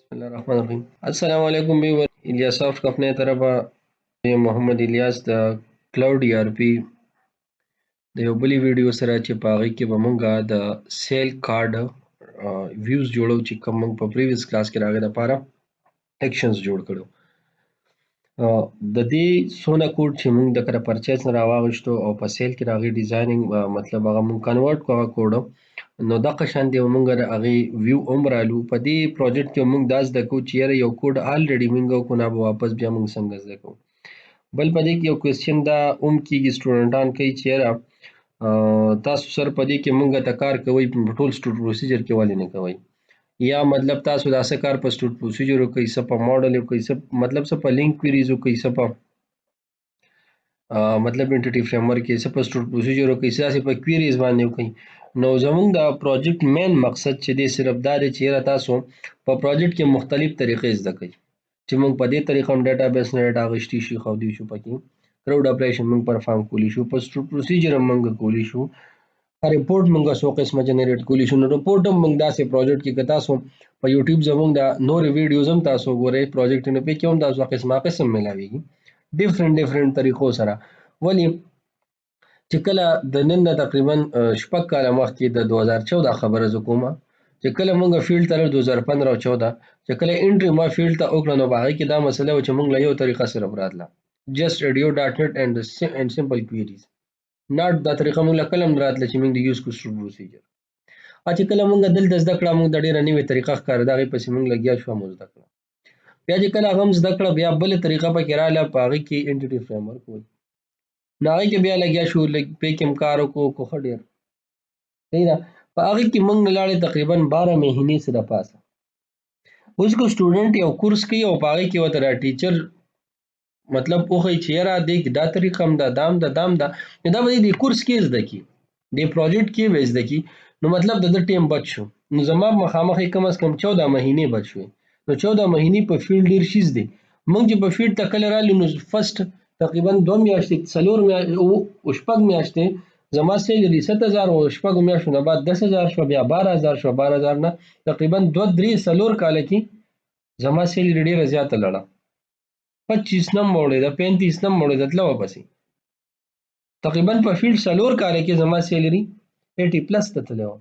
Bismillahirrahmanirrahim. Assalamu alaikum viewers. Ilyas soft का अपने तरफा ये मोहम्मद इलियास د کلاود ای آر پی د یو بلې ویډیو سره چې په هغې کې به مونږ د سیل کارډ ویوز جوړو چې کوم مونږ په پریویس کلاس کې د هغې دپاره ایکشنز جوړ کړو. د دې څونه کوډ چې مونږ د کره پرچیز نه راواغېشتو او په سیل کې د هغې ډیزایننګ مطلب هغه مونږ کنورټ کړو هغه کوډ، نو دغه شانتې به مونږ د هغې ویو هم رالو. په دې پروجیکټ کې مونږ دا زده کوو چې یاره یو کوډ الریډي مونږ وکړو، نه به واپس بیا مونږ څنګه زده کوو. بل په دې کې یو کوېسچن دا هم کېږي سټوډنټان کوي چې یاره تاسو سر په دې کې مونږ ته کار کوئ په ټول سټوډ پروسیجر کې ولې نه کوئ؟ یا مطلب تاسو دا څه کار په سټوډ پروسیجر وکئ، څه په ماډل وکئ، څه مطلب څه په لینک کویریز وکئ، څه په مطلب انټیټي فریم ورک کې، څه په سټوډ پروسیجر وکئ، څه داسې په کویریز باندې وکئ. نو زمونږ د پروجیکټ مین مقصد چې دی صرف دا دی چې یاره تاسو په پروجیکټ کې مختلف طریقې زده کئ چې مونږ په دې طریقه هم ډیټابیس نه ډیټا اخیستی شي، ښودی شو پکې کراود اپریشن مونږ پرفارم کولی شو، په سټوډ پروسیجر هم مونږ کولی شو، ریپورټ مونږ څو قسمه جنریټ کولی شو. نو ریپورټ هم مونږ داسې پروجیکټ کې که تاسو په یوټیوب زمونږ د نورې ویډیوز هم تاسو وګورئ پروجیکټونه پې کې هم تاسو قسمه قسم ملاویږي ډیفرنٹ طریقو سره. ولې چې کله د نن نه تقریبا شپږ کاله مخکې د 2014 خبره زه کومه چې کله مونږ فیلډ ته 2015 او 14 چې کله انټري ما فیلډ ته وکړه، نو په هغې کې دا مسله وه چې مونږ له یو طریقه صرف راتله جسټ ایډیو ډاټ نیټ اینډ سمپل کویریز ناټ دا طریقه مونږ له کله هم راتله چې مونږ د یوز کړو سټوډ پروسیجر. چې کله مونږ دلته زده کړه مونږ د ډېره نوې طریقه ښکارېده، هغې پسې مونږ لګیا شو مو زده کړه. بیا چې کله هغه هم زده کړه بیا بله طریقه پکې راغله، په هغې کې انټیټي فریم ورک وایي، نو هغې کې بیا لګیا شو لږ پې کې هم کار وکړو خو ښه ډېر صحیح ده. په هغې کې مونږ نه لاړې تقریبا 12 مهینې څه دپاسه. اوس که سټوډنټ یو کورس کوي او په هغې کې ورته دا ټیچر مطلب وښایي چې یاره دې کې دا طریقه هم ده، دا هم ده، دا هم ده، نو دا به دې کورس کې زده کړي، دې پروجیکټ کې به زده کړي، نو مطلب د ده ټیم بچ شو. نو زما مخامخ یې کم از کم 14 مهینې بچ شوې. نو 14 مهینې په فیلډ ډېر شیز دی. مونږ چې په فیلډ ته کله رالو نو فرسټ تقریبا 2 میاشتې 4 میاشتې او شپږ میاشتې زما سیلري 7000 او شپږو میاشتو نه بعد 10000 شوه، بیا 12000 شوه، 12000 نه تقریبا 2 3 4 کاله کې زما سیلري ډېره زیاته لړه 25 نم وړېده 35 نم وړېده تله ورپسې. تقریبا په فیلډ 4 کاله کې زما سیلري 80 پلس ته تللی وه.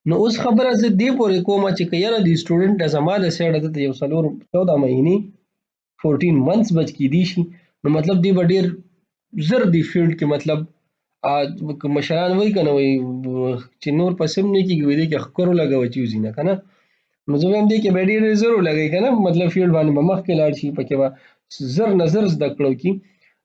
نو اوس خبره زه دې پورې کومه چې که یاره د سټوډنټ زما د سایډه دته یو 14 مهینې 14 منثس بچ کیدی شي، نو مطلب دی به ډېر زر دی فیلډ کې مطلب مشران وایي که نه وایي چې نور پسې هم نه کېږي، وایي دې کې ښکر ولګوه چې وځي نه که نه. نو زه وایم دې کې به ډېر زر ولګوي که نه، مطلب فیلډ باندې به مخکې لاړ شي، پکې به زر نه زر زده کړه وکړي.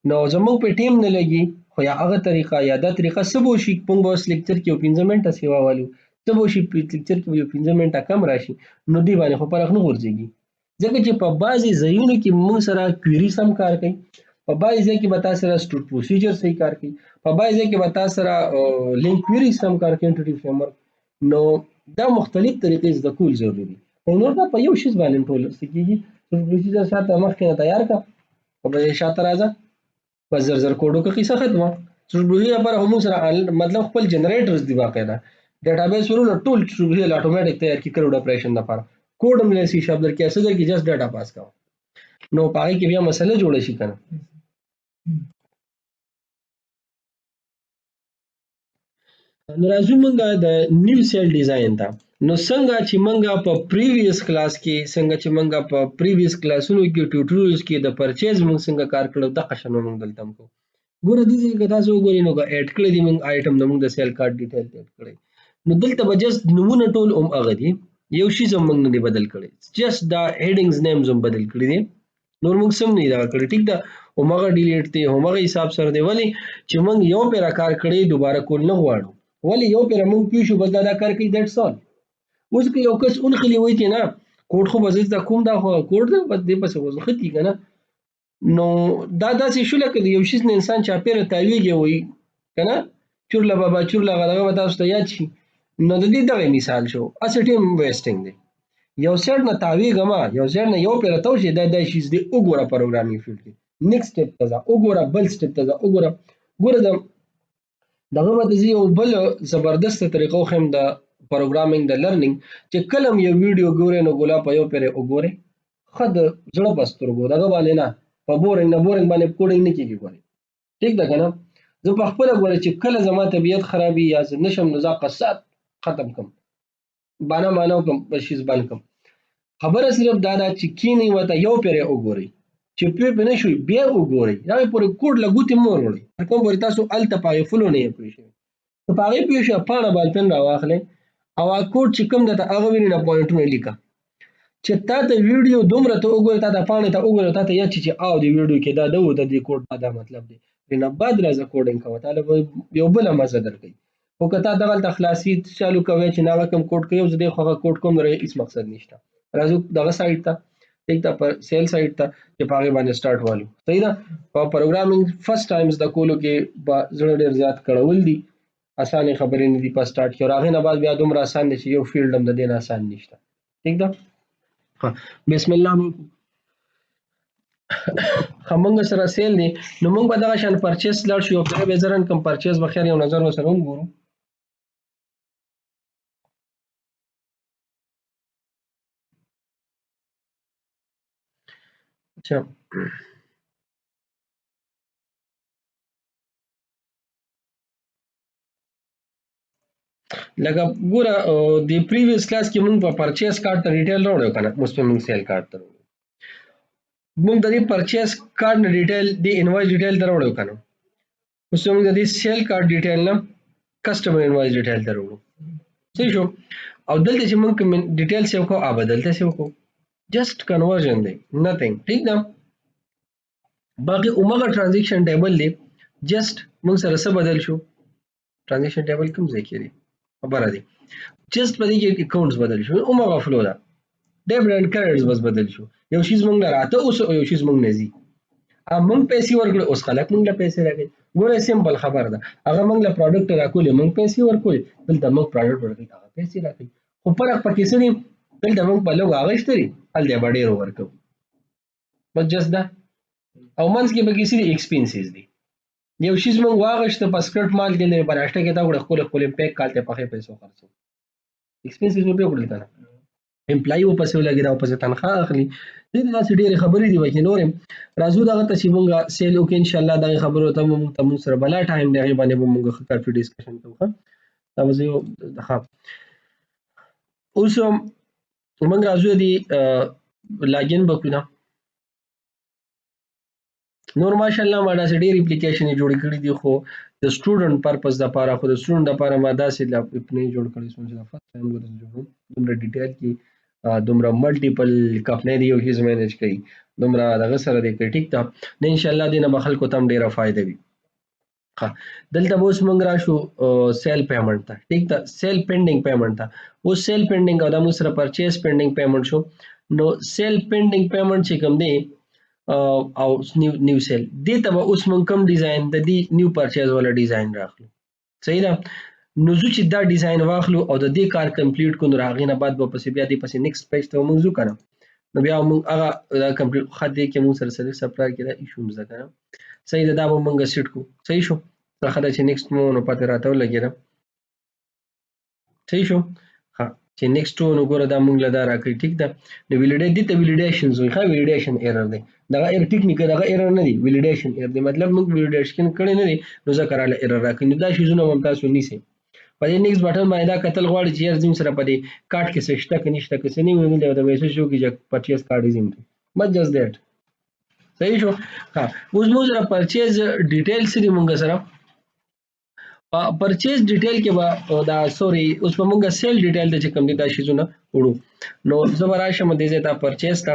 نو زموږ پې ټیم نه لګي، خو یا هغه طریقه یا دا طریقه څه به وشي مونږ به اوس لیکچر کې یو 15 منټه سیوا والو، څه به وشي لیکچر کې به یو 15 منټه کم راشي، نو دې باندې خو فرق نه غورځېږي. ځکه چې په بعضې ځایونو کې مونږ سره کویري سم کار کوي، په بعضې ځای کې به تا سره سټوډ پروسیجر صحیح کار کوي، په بعضې ځای کې به تا سره لینک کویري سم کار کوي انټیټي فریم ورک. نو دا مختلف طریقې زده کول ضروري دي. نور دا په یو شیز باندې ټول څه کېږي، سټوډ پروسیجر شاته مخکې نه تیار کړه او به شاته راځه بس زر زر کوډ وکړه قصه ختمه. سټوډ پروسیجر لپاره هم سره مطلب خپل جنریټرز دي باقاعده ډیټابیس ورونه ټول سټوډ پروسیجر اتوماتیک تیار کړي کراود اپریشن لپاره کوډ هم له سی شارپ درکې څه درکې جست ډاټا پاس کوه، نو په هغې کې بیا مسله جوړه شي که نه. نو راځو مونږه د نیو سیل ډیزاین ته. نو څنګه چې مونږه په پریویس کلاس کې څنګه چې مونږه په پریویس کلاسونو کې ټیوټوریالز کې د پرچیز مونږ څنګه کار کړو دغه شان مونږ دلته هم کوو. ګوره دې ځای کې تاسو وګورئ نو ایډ کړی دي مونږ آیټم د مونږ د سیل کارت ډیټیل ایډ کړی، نو دلته به جست نومونه ټول هم هغه دي، یو شیز هم مونږ نه دی بدل کړی، جست دا هیډینګز نیمز هم بدل کړي دي، نور مونږ سم نه دي دغه کړی. ټیک ده همغه ډیلیټ دی همغه حساب سره دی، ولې چې مونږ یو پیره کار کړی دوباره کول نه غواړو، ولې یو پیره مونږ پوه شو بس دا کار کوي دیټس آل. اوس که یو کس اونخلي وایي چې نه کوډ خو به زه زده کوم دا خو کوډ ده بس دې پسې خو زه ښه کي که نه، نو دا داسې شو لکه د یو شیز نه انسان چاپېره تاویږي وایي که نه چورله بابا چورله هغه به تاسو ته یاد شي، نو د دې دغه مثال شو. هسې ټیم ویسټینګ دی، یو سایډ نه تاویږه یو سایډ نه یو پیره تو شي دا شیز دی وګوره پروګرامینګ فیلډ کې نیکسټ سټیپ ته ځه وګوره بل سټیپ ته ځه وګوره. ګوره د دغه به ته زه یو بل زبردسته طریقه وښیم د پروګرامینګ د لرنینګ چې کلم یو ویډیو ګورې نو ګولا په یو پیره وګورې خد زړه بسترګو دغه باندې نه په بورینګ نه بورینګ باندې کوډینګ نه کیږي ګورې ٹھیک ده کنه زه په خپل غوړې چې کله زما طبیعت خرابي یا زه نشم نو ځا قصات ختم کم باندې مانو کوم بشیز باندې کوم خبره صرف دا ده چې کینی وته یو پیره وګورئ چې په نه شوي بیا وګورئ دا پورې کوډ لګوتې مور وړي کوم پورې تاسو الته پای فلو نه پوي شي ته پای پوي شي پاڼه بال پن راواخلې او کوډ چې کوم دته هغه ویني نه پوینټونه لیکه چې تا ته ویډیو دومره ته وګورې تا ته پاڼه ته وګورې تا ته یا چې او دی ویډیو کې دا د دې کوډ دا مطلب دی نه بعد راځه کوډینګ کوه طالب یو بل مزه درکې او کته دغه تخلاصي چالو کوي چې نه کوم کوډ کوي او زه د خوغه کوډ کوم لري هیڅ مقصد نشته راځو دغه سایت ته ټیک دا پر سیل سایت ته چې پاغه باندې سٹارټ والو صحیح ده په پروګرامینګ فرست ټایمز د کولو کې زړه ډیر زیات کړول دي اسانه خبرې نه دي په سٹارټ کې راغې نه بعد بیا دومره آسان دي چې یو فیلډ هم د دین آسان نشته ٹھیک ده بسم الله همغه سره سیل دی نو موږ به دغه شان پرچیز لړ شو په به زرن کم پرچیز بخیر یو نظر وسره وګورو اچھا لکه ګوره د پریویس کلاس کې موږ په پرچیز کارت ته ډیټیل راوړو کنه اوس په موږ سیل کارت ته موږ د دې پرچیز کارت نه ډیټیل د انوایس ډیټیل ته راوړو کنه اوس موږ د دې سیل کارت ډیټیل نه کسٹمر انوایس ډیټیل ته راوړو صحیح شو او دلته چې موږ ډیټیل سیو کو بدلته سیو کو جست کنورژن دی نثینګ ٹھیک ده باقي اومغه ترانزیکشن ټیبل دی جست موږ سره څه بدل شو ترانزیکشن ټیبل کوم ځای کې دی خبره دی جست په دې کې اکاونټس بدل شو اومغه فلو ده ډیبټ اینڈ کریډټس بس بدل شو یو شیز موږ راته اوس یو شیز موږ نزي موږ پیسې ورکړو اوس خلک موږ له پیسې راکړي ګوره سیمپل خبره ده هغه موږ له پروډکټ راکولې موږ پیسې ورکولې دلته موږ پروډکټ ورکړي هغه پیسې راکړي خو فرق پکې څه دی دلته موږ په لږ هغه شتري هل دی ډېر ورکو بس جست ده او منځ کې به کیسې ایکسپنسز دي یو شیز موږ واغشته په سکرټ مال کې لري براشته کې دا وړ خپل پیک کالته په پیسو خرڅو ایکسپنسز مې په وکړل کنه امپلای و پسې لګی دا په تنخواه اخلي دې داسې ډېرې خبرې دي وکي نورم راځو دغه ته چې موږ سیل وکړو ان شاء الله دغه خبرو ته موږ سره بلا ټایم دی باندې موږ کافي ډسکشن کوو دا به یو ښه اوس موږ راځو دی لاګین وکړو نور ماشاءالله ما دا ډېر اپلیکیشن جوړ کړی دي خو د سټوډنټ پرپس د لپاره خو د سټوډنټ لپاره ما دا سې اپنی جوړ کړی سم چې فرست ټایم ورته جوړم دومره ډیټیل کې دومره ملټیپل کمپنی دی یو هیڅ مینج کوي دومره دغه سره دی ټیک ده نه ان شاء الله دینه به خلکو ته ډیره فائدہ وي ها دلته اوس موږ راشو سیل پیمنٹ ته ټیک ده سیل پینډینګ پیمنٹ ته اوس سیل پینډینګ او د موږ سره پرچیز پینډینګ پیمنٹ شو نو سیل پینډینګ پیمنٹ چې کوم دی او نیو سیل دې ته اوس موږ کوم ډیزاین د دې نیو پرچیز ولا ډیزاین راخلو صحیح ده نو چې دا ډیزاین واخلو او د دې کار کمپلیټ کړو راغې نه بعد به پسې بیا دې پسې نیکسټ پیج ته موږ ځو کنه نو بیا موږ هغه کمپلیټ خط دې کې موږ سره سره سپلای کړه ایشو مزه کنه صحیح ده دا به موږ سیټ کو صحیح شو څنګه چې نیکسټ مو نو پته راته لګیږي صحیح شو ها چې نیکسټ نو ګوره دا موږ لدا راکړي ټیک ده نو ویلیډیټ دي ته ویلیډیشنز وي ښه ویلیډیشن ایرر دی دا ایر ټیکنیک دا ایرر نه دی ویلیډیشن ایرر دی مطلب موږ ویلیډیشن کړي نه دي نو ځکه رااله ایرر راکړي نو دا شیزونه هم تاسو نیسئ په دې نیکسټ بټن باندې دا کتل غواړي چې یار زم سره په دې کارت کې څه شته کې نشته کې څه نه ویني دا میسج شو کې چې پرچیز کارت زم بس جست دیٹ صحیح شو ها اوس موږ سره پرچیز ډیټیل سری موږ سره پرچیز ډیټیل کې با دا سوري اوس په موږ سیل ډیټیل ته چې کوم دي دا شیزونه وړو نو زبر راشه مده زه تا پرچیز تا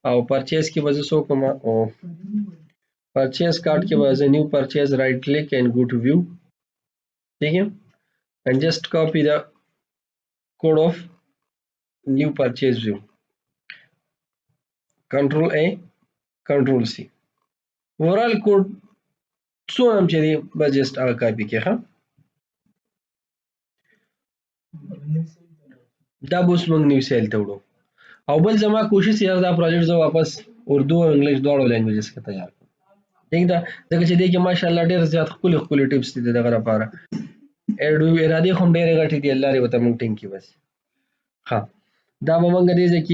او پرچیز کې وځو سو کوم او پرچیز کارت کې وځو نیو پرچیز رائٹ کلک اینڈ گو ټو ویو ٹھیک ہے and just copy the code of new purchase view control A control C overall code so هم چې دی بس just هغه کاپی کې ها دا اوس موږ نیو سیل ته وړو او بل زما کوشش یې دا پروجیکټ زه واپس اردو او انګلیش دواړو لینګویجز کې تیار کړم ٹھیک ده ځکه چې دې کې ماشاءالله ډېر زیات خپل ټیپس دي دغه لپاره ایډ وی ارادي هم ډېرې غټې دي الله لري وته مونږ ټینګ کی بس. ها دا به مونږ دې ځکه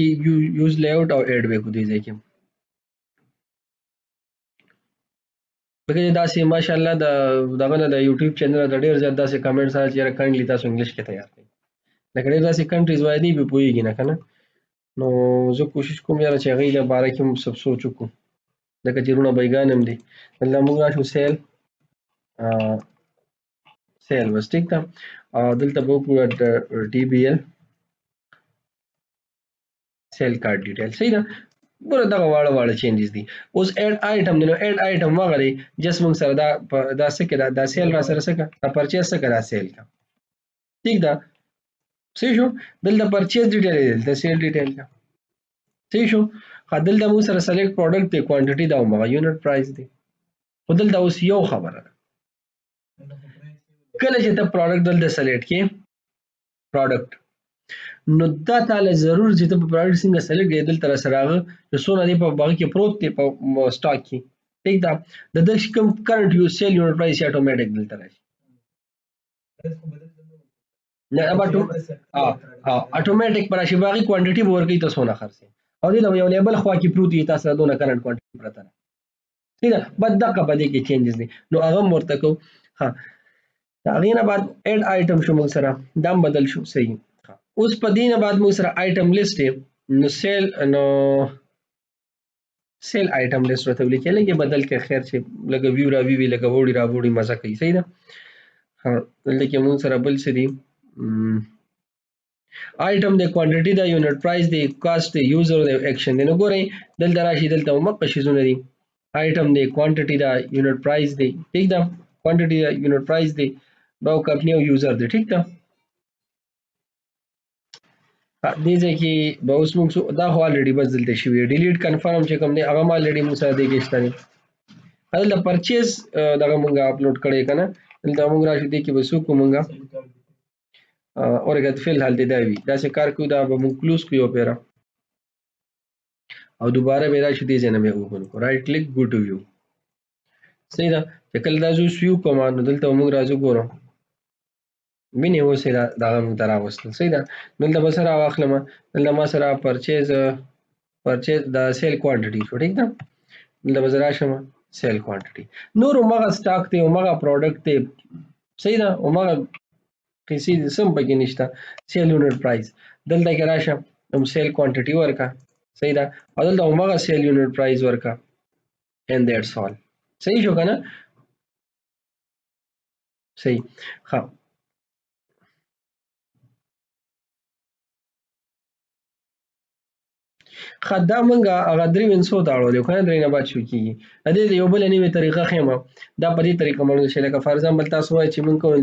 یوز لیاوټ او ایډ وی کو دې ځکه بګې داسې ماشاءالله دغه نه د یوټیوب چینل د ډېر زیات داسې کمنټس راځي چې کایندلی تاسو انګلیش کې تیار کړئ لکه ډېر داسې کنټریز وای دی به پوهیږي نه کنه نو زه کوشش کوم یاره چې هغې د باره کې هم سب سوچ وکړو ځکه چې رونه بیګان هم دي دلته موږ راشو سیل بس ټیک ده دلته به وکړو ډي بي ایل سیل کارت ډیټیل صحیح ده ګوره دغه واړه چینجز دي اوس ایډ آیټم دی نو ایډ آیټم هغه دی جست موږ سره دا څه کې دا سیل را سره څه که دا پرچیز څه که دا سیل کا ٹھیک ده صحیح شو دلته پرچیز ډیټیل دی دلته سیل ډیټیل کا صحیح شو دلته موږ سره سلیکټ پروډکټ دی کوانټیټي دا همغه یونټ پرایس دی خو دلته اوس یو خبره ده کله چې ته پروډکټ دلته سلیکټ کې پروډکټ نو دا تعالی ضرور چې ته په پروډکټ څنګه سلیکټ کړې دلته را سره هغه چې څونه دی په باغ کې پروت دی په سٹاک کې ٹھیک ده د دې کوم کرنٹ یو سیل یونټ پرایس اتوماتیک دلته راشي نه ابا اتوماتیک پر شي باغی کوانټیټي به ورکړي تاسو نه خرڅي او دې یو لیبل خوا کې پروت دی تاسو دونه کرنٹ کوانټیټي پرته ده ٹھیک ده بد دغه باندې کې چینجز دي نو هغه مرته کو ها هغه نه بعد اډ آیټم شو موږ سره دام بدل شو صحیح اوس په دې نه بعد موږ سره آیټم لیست نو سیل آیټم لیست ورته ولیکل لګي بدل کې خیر چې لګه ویو را وی لګه وړي را وړي مزه کوي صحیح ده ها دلته کې موږ سره بل څه دي آیټم د کوانټیټي دا یونټ پرایس دی کاست دی یوزر دی ایکشن دی نو ګورئ دلته راشي دلته مکه شیزونه دي آیټم دی کوانټیټي دا یونټ پرایس دی ٹھیک ده کوانټیټي دا یونټ پرایس دی دا کمپنی او یوزر دی ٹھیک ده دې ځکه به اوس موږ دا خو الریډي بس دلته شوی ډیلیټ کنفرم چې کوم دی هغه ما الریډي موږ سره دی کېشته دی دلته پرچیز دغه موږ اپلوډ کړی کنه دلته موږ راشو دی کې به څوک موږ اورګه فعل حال دی دا وی دا څه کار کوو دا به موږ کلوز کوو پیرا او دوباره به راشو دی ځنه مې اوپن کو رائټ کلیک گو ټو ویو صحیح ده چې کله دا زو ویو کوم نو دلته موږ راځو ګورو مینه اوسه دا موږ ترا وستل صحیح ده دلته به سره واخلم دلته ما سره پرچیز دا سیل کوانټیټي شو ٹھیک ده دلته به زرا شم سیل کوانټیټي نور مغه سٹاک ته مغه پروډکټ ته صحیح ده مغه پیسې سم پکې نشته سیل یونټ پرایس دلته کې راشه هم سیل کوانټیټي ورکا صحیح ده او دلته مغه سیل یونټ پرایس ورکا and that's all صحیح شو کنه صحیح ها خدا مونږه هغه درې وینسو ته اړولې کنه درې نه بچو کیږي ا دې یو بل نیمه طریقه خېمه دا په دې طریقه مونږ شي لکه فار ایگزامپل تاسو وایي چې مونږ کوم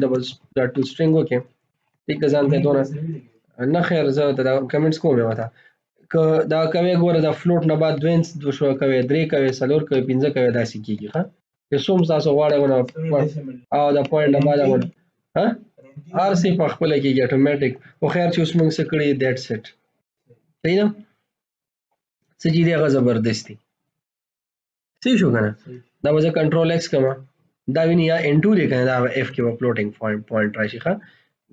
دا ټو سټرینګ وکې ټیک ځان ته دونه نه خیر زه دا کمنټس کوم وته که دا کوي ګوره دا فلوټ نه بعد دوینس دو شو کوي درې کوي سلور کوي پنځه کوي داسې کیږي ها که څوم تاسو غواړئ او دا پوینټ نه بعد ها ار سی په خپل کېږي اتوماتیک او خیر چې اوس مونږ څه کړی دیټس اټ صحیح ده سجی دی هغه زبردستی صحیح شو کنه دا وځه کنټرول ایکس کما دا ویني یا ان2 لیکنه دا اف کې فلوټینګ پوینټ راشي ښه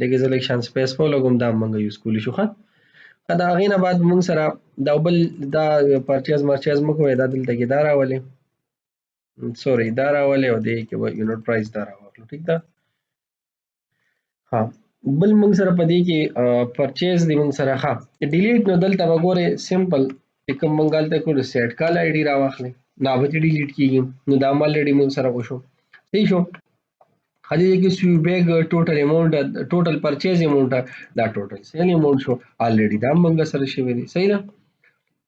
دغه سلیکشن سپیس په لګوم دا مونږ یوز کولی شو ښه دا غینه بعد مونږ سره دا بل دا پرچیز مرچیز مکو دا دلته کې دا راولې سوري دا راولې او دې کې یونټ پرایس دا راوړو ٹھیک ده ها بل مونږ سره پدې کې پرچیز دی مونږ سره ها ډیلیټ نو دلته وګوره سمپل کوم منګال ته کو سیټ کال آی ډی راوخلې نا به ډیلیټ کیږي نو دا مال ډی مونږ سره وشو صحیح شو هدي کې سوي بیگ ټوټل اماونټ ټوټل پرچیز اماونټ دا ټوټل سیل اماونټ شو الریډي دا مونږ سره شوی دی صحیح ده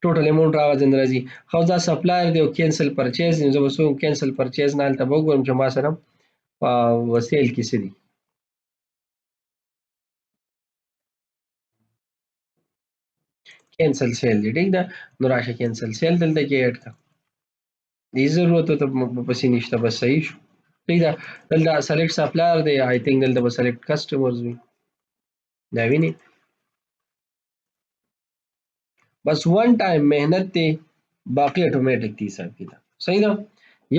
ټوټل اماونټ راځي راځي خو دا سپلایر دی او کینسل پرچیز نو زه وسو کینسل پرچیز نه الته وګورم چې ما سره وسیل کې سړي کینسل سیل دی ٹھیک ده نو راشه کینسل سیل دلته کې اډ کا دې ضرورت ته پسې نشته بس صحیح شو ٹھیک ده دلته سلیکټ سپلایر دی آی تھنک دلته به سلیکټ کسٹمرز وي دا ویني بس ون ټایم مهنت ته باقی اتوماتیک دي حساب کتاب صحیح ده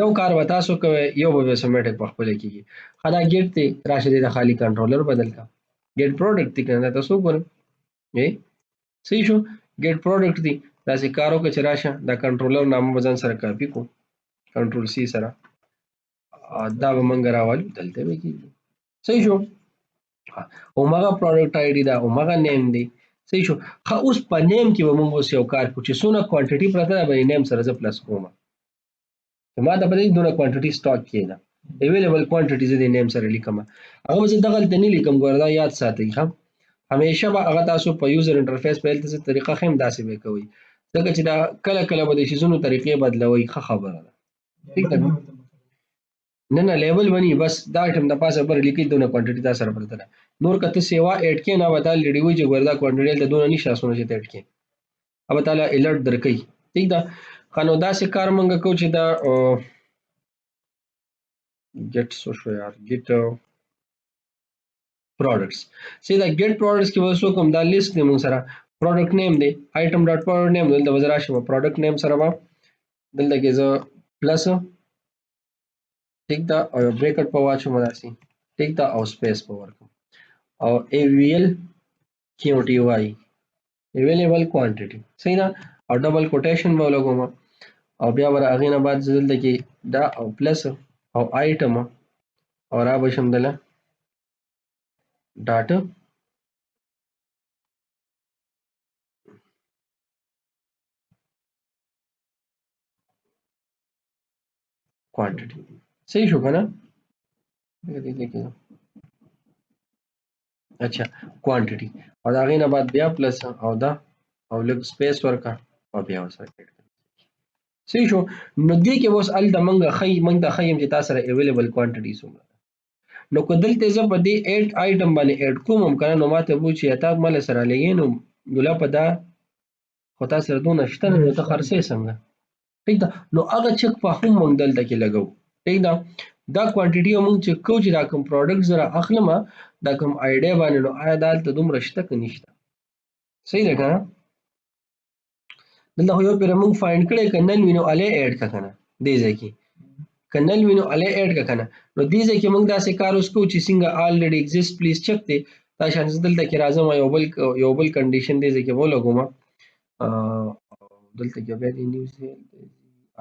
یو کار به تاسو کوئ یو به سیمټیک په خپل کېږي. دا ګیټ دی راشه د خالی کنټرولر بدل کا ګیټ پروډکټ دی کنه تاسو ګورئ صحیح شو ګیټ پروډکټ دی داسې کار وکړه چې راشه دا کنټرولر نامه به ځان سره کاپي کو کنټرول سی سره دا به منګ راوالو دلته به کېږي صحیح شو اومغه پروډکټ آی ډي دا اومغه نیم دی صحیح شو خو اوس په نیم کې به موږ اوس یو کار کوو چې څونه کوانټیټي پرته ده به نیم سره زه پلس کوم ما ته پته دونه کوانټیټي سټاک کېده اویلیبل کوانټیټي زه د نیم سره لیکم هغه زه دغلته نه لیکم ګوره دا یاد ساتئ ښه همیشه به هغه تاسو په یوزر انټرفیس په هلته طریقه ښه هم داسې به کوئ ځکه چې دا کله کله به د شیزونو طریقې بدلوئ ښه خبره ده ٹھیک ده نه نه لیبل بنی بس دا ټیم د پاسه بر لیکي دونه کوانټیټي دا سره پرته ده نور کته سیوا اډ کې نه ودا لډي وي چې ګوردا کوانټیټي د دونه نشه اسونه چې اډ کې अब تعالی الرټ درکې ٹھیک ده خنو دا سه کار مونږ کو چې دا get so شو یار get products see دا get products کې وسو کوم دا لیست دی مونږ سره product name دی item dot product name دلته وزرا شو product name سره با دلته کې زه پلس ٹھیک دا او بریکټ په واچو مداسي ٹھیک دا او سپیس په ورکم او avl QTY available quantity صحیح ده او ډبل کوټیشن به لګوم او بیا ور اغه نه بعد دلته کې دا او پلس او item او را بشم دله ډاټا quantity صحیح شو کنه اچھا کوانټیټي او دا غینه بعد بیا پلس او دا او لګ سپیس ورکا او بیا وسره صحیح شو نو دې کې اوس ال د منګه خی منګ د خیم چې تاسو سره اویلیبل کوانټیټي سومره نو کو دلته زه په دې 8 آیټم باندې اډ کوم کنه نو ماته وو چې اتا مل سره لګې نو ګلا په دا خو تاسو سره دونه شته نو ته خرڅې څنګه ٹھیک ده نو هغه چک په هم مونږ دلته کې لګو ٹھیک ده دا کوانټیټي مونږ چې کو چې دا کوم پروډکټ زره اخلم دا کوم آیډیا باندې نو آیا دالته دومره شته که نشته صحیح ده کنه دلته یو پیر مونږ فایند کړی کنه وینو الی اډ کا کنه دې ځکه کنل وینو الی اډ کا کنه نو دې ځکه مونږ دا سه کار اوس کو چې څنګه الریډي ایگزیست پلیز چک دی دا شان دلته کې راځم یو بل کنډیشن دې ځکه ولګوم دلته کې بیا دې نیوز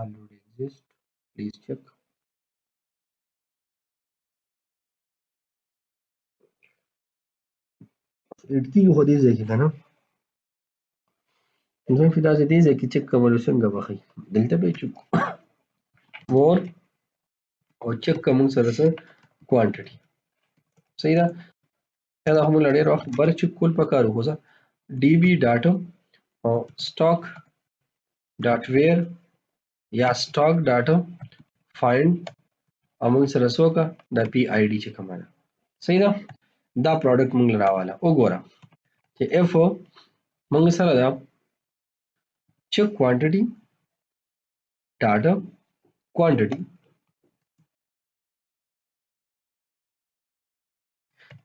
already exist please check اټکی خو دې ځکه کنه زه په داسې دې ځکه چک کوم څنګه بخي دلته به چک مور او چک کوم سره سره کوانټیټي صحیح ده دا هم لړې وخت بر چک کول پکارو خو ډي بي ډاټا او سټاک ډاټ ویر یا سټاک ډاټا فایند امون سره سوکا دا پی آی ډی چې کومه صحیح ده دا پروډکټ مونږ راواله وګوره چې اف مونږ سره دا check quantity data quantity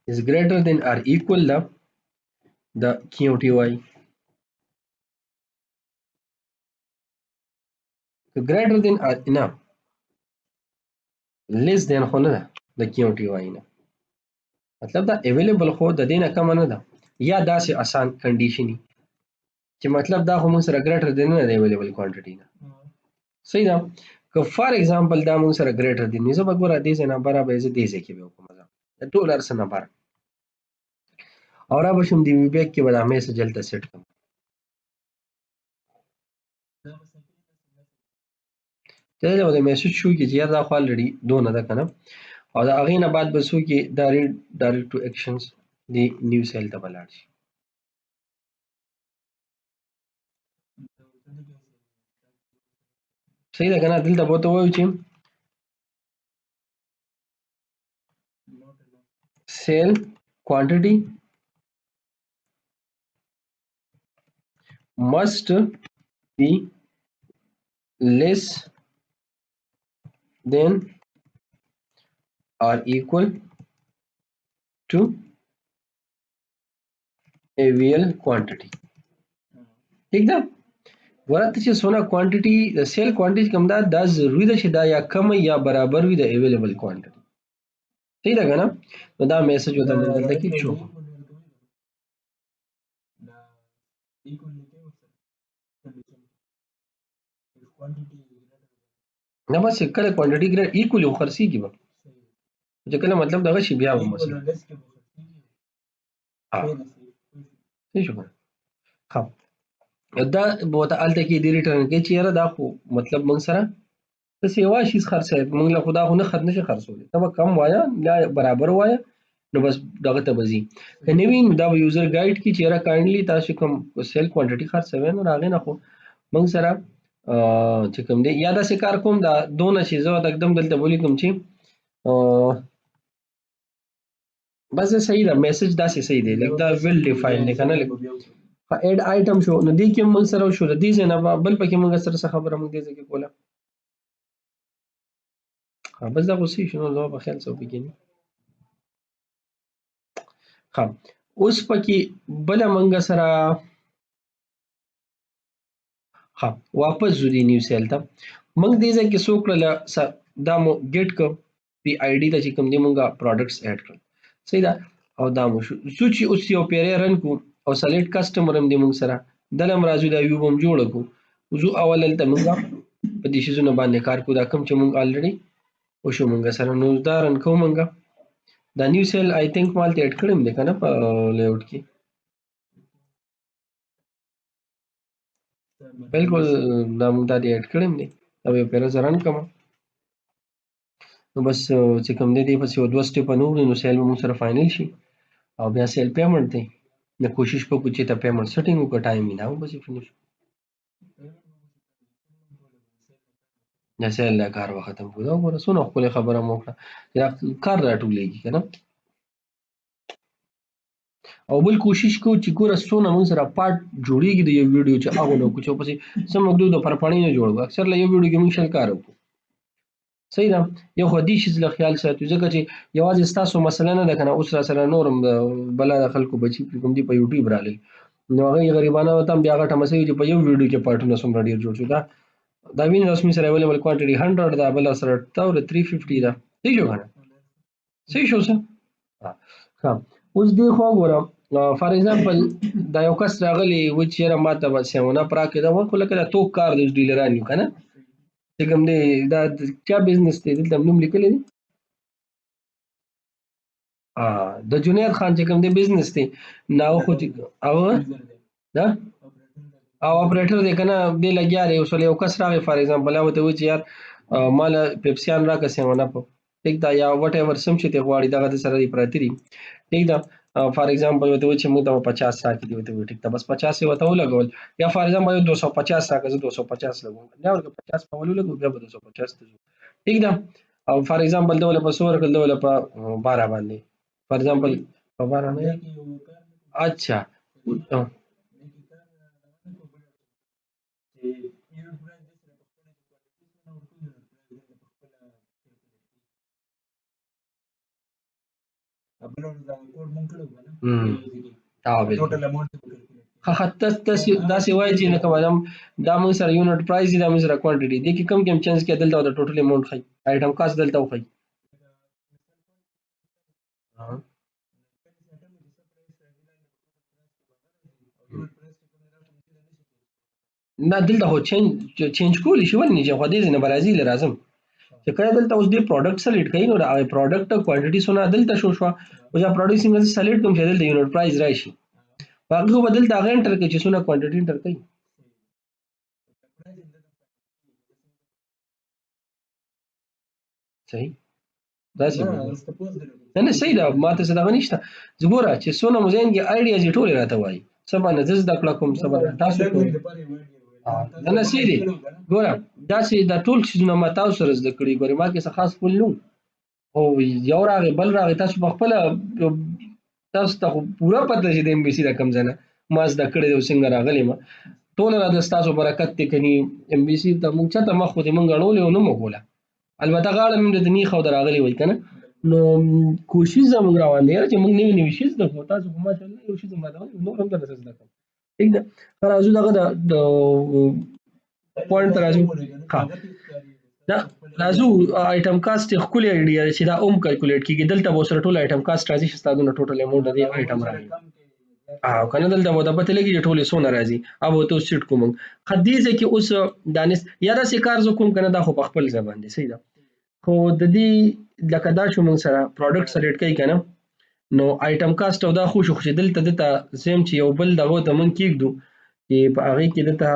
is greater than or equal to the QTY greater than or enough less than خو نه ده د QTY نه مطلب دا available خو د دې نه کم نه ده یا داسې آسان کنډیشن چې مطلب دا خو موږ سره greater than نه دی available quantity نه صحیح ده که فار ایگزامپل دا موږ سره greater than نه زه به ګوره دې نه برابر زه دې ځکه به کوم دا ډالر سره نه بار اور اب شم دی وی بیک کې به دا میسج دلته سیټ کوم ته دا میسج شو کې چې دا خو الریډي دونه ده کنه او دا اغه نه بعد بسو کې ډایرکټ ټو اکشنز دی نیو سیل ته بلاړ شي صحیح ده کنه دلته بوته وایو چې سیل کوانټیټي must be less than or equal to AVL quantity ٹھیک ده ورته چې څونه کوانټیټي سیل کوانټیټي کوم دا ضروري ده چې دا یا کم یا برابر وي د اویلیبل کوانټیټي. صحیح ده کنه؟ نو دا میسج وته موږ دلته کې شو. نه بس کله کوانټیټي ګریډ ایکولی خرڅیږي به چې کله مطلب دغه شی بیا هم مثلا صحیح شو کنه. ها دا بوته الته کې دی ریټرن کې چې یاره دا خو مطلب موږ سره څه سیوا شي خرڅه موږ له خدا خو نه خد نشي خرڅولې ته به کم وایا یا برابر وایا نو بس دغه ته بزي کني وین دا یوزر ګایډ کې چې یاره کایندلی تاسو کوم سیل کوانټیټي خرڅوي نو راغې نه خو موږ سره چې کوم دی یا دا څه کار کوم دا دونه چې زه एकदम دلته بولی کوم چې بس صحیح ده میسج دا صحیح دی لکه دا ویل ډیفاین دی کنه لکه اډ آیټم شو نو دې کې موږ سره شو د دې نه بل پکې موږ سره څه خبره موږ دې ځکه کوله بس دا غوسی شنو نو په خیال څه وګینې ها اوس پکې بل موږ سره ها واپس زو دی نیو سیل ته موږ دې ځکه څو کړل دا مو ګیټ کو پی آی ډی ته چې کوم دی موږ پروډکټس اډ کړل صحیح ده او دا مو شو چې اوس یو پیری رن کو او سلیکټ کسٹمر هم دی موږ سره دلم راځو دا یو بم جوړ کو وزو اول ته موږ په دې شیزونه باندې کار کو دا کوم چې موږ الریډي او شو موږ سره نو دا رن کو موږ دا نیو سیل آی تھنک مالته اډ کړم دی کنه په لیاوټ کې بالکل دا موږ دا اډ کړم دی او یو پیره زران کوم نو بس چې کوم دی په یو دوه سټپ نور نو سیل موږ سره فائنل شي او بیا سیل پیمنٹ دی نو کوشش وکړو چې ته پیمنٹ سیټینګ وکړه ټایم نه او بس فینیش یا سیل لا کار ختم کړو او ورسونه خپل خبره مو کړه یا کار راټولېږي کنه او بل کوشش کو چې ګوره سونه موږ سره پارت جوړیږي د یو ویډیو چې هغه نو کوچو پسې سم موږ د پرپړې نه جوړو اکثر له یو ویډیو کې موږ شل کار وکړو صحیح ده یو خو دې شي له خیال ساتو ځکه چې یوازې ستاسو مسله نه ده کنه اوس را سره نورم بل د خلکو بچي کوم دی په یوټیوب رالل نو هغه غریبانه وته بیا غټه مسله چې په یو ویډیو کې پارټونه سم ډیر جوړ شو دا وین رسمي سره اویلیبل کوانټیټي 100 دا بل سره تور 350 دا صحیح شو کنه صحیح شو څه ها اوس دی خو ګورم فار ایگزامپل دا یو کس راغلی و چې را ماته به سیمونه پراکې دا وکړه لکه دا توک کار د ډیلران یو کنه چې کوم دی دا چا بزنس دی دلته نوم لیکلی دی د جنید خان چې کوم دی بزنس دی نو خو او دا او اپریټر دی کنه دی لګیا دی اوس یو کس راغی فار ایگزامپل او ته و چې یار مال پیپسیان راکه سیمونه په ټیک دا یا وټ ایور سم چې ته غواړي دغه سره دی پراتی دی ټیک دا فار ایگزامپل وته چې موږ ته 50 راکې دی وته ټیک دا بس 50 وته ولګول یا فار ایگزامپل 250 راکې زه 250 لګوم دا ورته 50 په ولو لګو بیا 250 ته ټیک دا او فار ایگزامپل دا په سور کله دا په 12 باندې فار ایگزامپل په 12 نه اچھا دا سی وای چې نه کوم دا موږ سره یونټ پرایس دی دا موږ سره کوانټیټي دی کې کم کم چانس کې دلته د ټوټل اماونت خای آیټم کاست دلته وخی نه دلته هو چینج کولی شي ولې چې خو دې نه برازیل راځم چې کله دلته اوس دې پروډکټ سلیکټ کړئ نو دا پروډکټ کوانټیټي سونه دلته شو او یا پروډکټ څنګه سلیکټ کوم چې دلته یونټ پرایس راشي باقي خو بدل دا غیر انټر کوي چې سونه کوانټیټي انټر کوي صحیح دا څه نه صحیح دا ماته څه دا نشته زګوره چې سونه مزین کې آیډیاز ټول راته وایي سبا نه زز د کړه کوم سبا تاسو نه سي دي ګوره دا چې دا ټول شیزونه ما تاسو سره زده کړی ګوره ما کې څه خاص پول نو او یو راغی بل راغی تاسو په خپل تاسو ته پورا پته چې د ام بي سي د کم ځنه ما زده کړی او څنګه راغلی ما ټول را د تاسو برکت ته کني ام بي سي ته مونږ ته مخ دې مونږ غړول او نو مولا البته غاړه مې د نی خو دراغلی وای کنه نو کوشش زموږ روان دی چې مونږ نیو نیو شي زده کو تاسو په ماشاءالله یو شي زما دا نو هم درته زده کوم ٹھیک ده راځو دغه د پوینټ ته راځو. ها دا راځو آیټم کاست خپل ایډیا چې دا اوم کیلکولیټ کیږي. دلته به سره ټول آیټم کاست راځي چې تاسو ټوټل اماونټ دی آیټم راځي. کنه دلته به پته لګي چې ټول سونه راځي. او ته سیټ کوم خدیزه کې اوس دانش یا دا سکار زو کوم کنه دا خو په خپل ځبان دي صحیح ده. خو د دې لکه دا شو موږ سره پروډکټ سره ریټ کوي کنه نو آیټم کاست او دا خو شو چې دلته سیم چې یو بل دغه ته مونږ کېږدو چې په هغه کې دلته